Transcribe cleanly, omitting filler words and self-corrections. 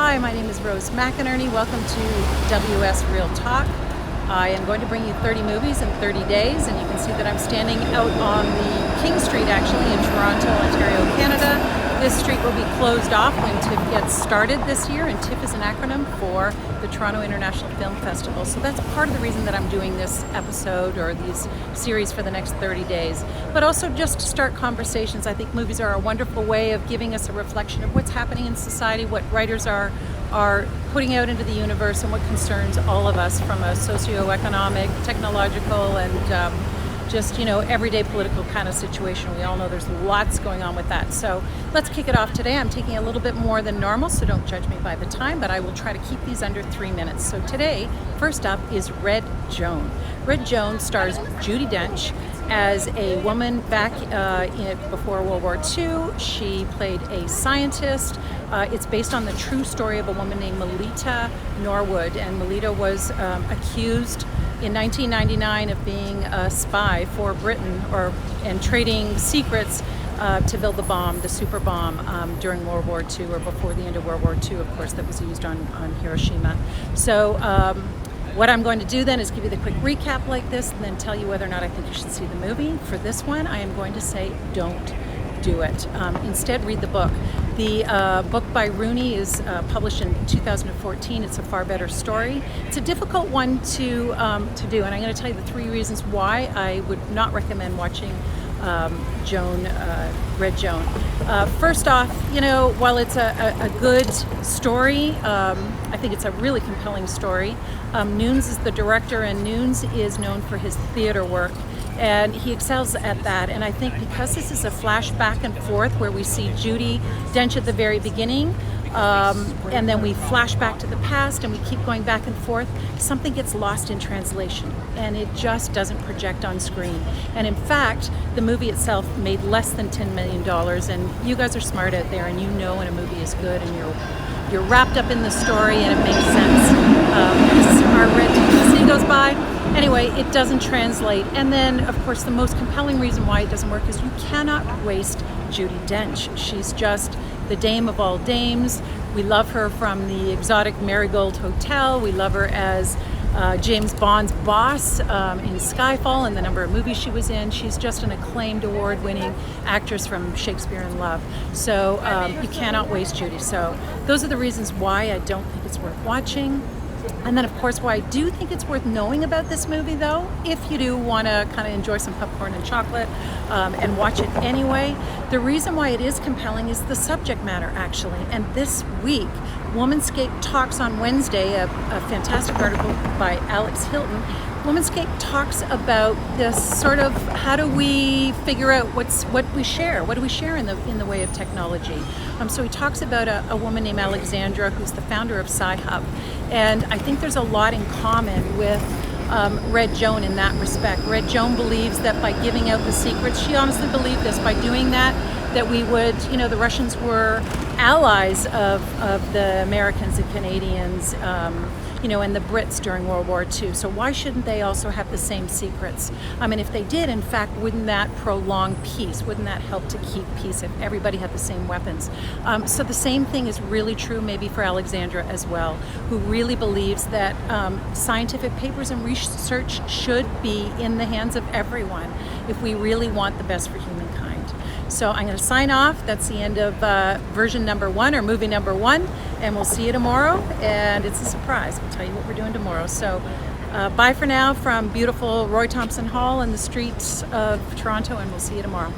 Hi, my name is Rose McInerney. Welcome to WS Real Talk. I am going to bring you 30 movies in 30 days, and you can see that I'm standing out on the King Street, actually, in Toronto, Ontario, Canada. This street will be closed off when TIFF gets started this year, and TIFF is an acronym for the Toronto International Film Festival. So that's part of the reason that I'm doing this episode or these series for the next 30 days. But also just to start conversations. I think movies are a wonderful way of giving us a reflection of what's happening in society, what writers are putting out into the universe, and what concerns all of us from a socioeconomic, technological, and just, everyday political kind of situation. We all know there's lots going on with that. So let's kick it off today. I'm taking a little bit more than normal, so don't judge me by the time, but I will try to keep these under 3 minutes. So today, first up is Red Joan. Red Joan stars Judi Dench as a woman back before World War II. She played a scientist. It's based on the true story of a woman named Melita Norwood, and Melita was accused in 1999 of being a spy for Britain and trading secrets to build the bomb, the super bomb, during World War II, or before the end of World War II, of course, that was used on Hiroshima. So what I'm going to do then is give you the quick recap like this, and then tell you whether or not I think you should see the movie. For this one, I am going to say don't do it. Instead, read the book. The book by Rooney is published in 2014. It's a far better story. It's a difficult one to do, and I'm going to tell you the 3 reasons why I would not recommend watching Red Joan. First off, while it's a good story, I think it's a really compelling story. Nunes is the director, and Nunes is known for his theater work, and he excels at that. And I think because this is a flash back and forth where we see Judi Dench at the very beginning, and then we flash back to the past, and we keep going back and forth, something gets lost in translation, and it just doesn't project on screen. And in fact, the movie itself made less than $10 million, and you guys are smart out there, and you know when a movie is good, and you're wrapped up in the story, and it makes sense. As our red publicity goes by, anyway, it doesn't translate. And then, of course, the most compelling reason why it doesn't work is you cannot waste Judi Dench. She's just the dame of all dames. We love her from the exotic Marigold Hotel. We love her as James Bond's boss in Skyfall and the number of movies she was in. She's just an acclaimed award-winning actress from Shakespeare in Love. So you cannot waste Judi. So those are the reasons why I don't think it's worth watching. And then, of course, why I do think it's worth knowing about this movie, though, if you do want to kind of enjoy some popcorn and chocolate and watch it anyway. The reason why it is compelling is the subject matter, actually. And this week, WomanScape talks on Wednesday, a fantastic article by Alex Hilton. WomanScape talks about this sort of, how do we figure out what we share? What do we share in the way of technology? So he talks about a woman named Alexandra, who's the founder of Sci-Hub. And I think there's a lot in common with Red Joan in that respect. Red Joan believes that by giving out the secrets, she honestly believed this, by doing that we would, the Russians were allies of the Americans and Canadians, and the Brits during World War II. So why shouldn't they also have the same secrets? And if they did, in fact, wouldn't that prolong peace? Wouldn't that help to keep peace if everybody had the same weapons? So the same thing is really true maybe for Alexandra as well, who really believes that scientific papers and research should be in the hands of everyone if we really want the best for humankind. So I'm going to sign off. That's the end of version number 1, or movie number 1, and we'll see you tomorrow. And it's a surprise. We'll tell you what we're doing tomorrow. So bye for now from beautiful Roy Thompson Hall and the streets of Toronto, and we'll see you tomorrow.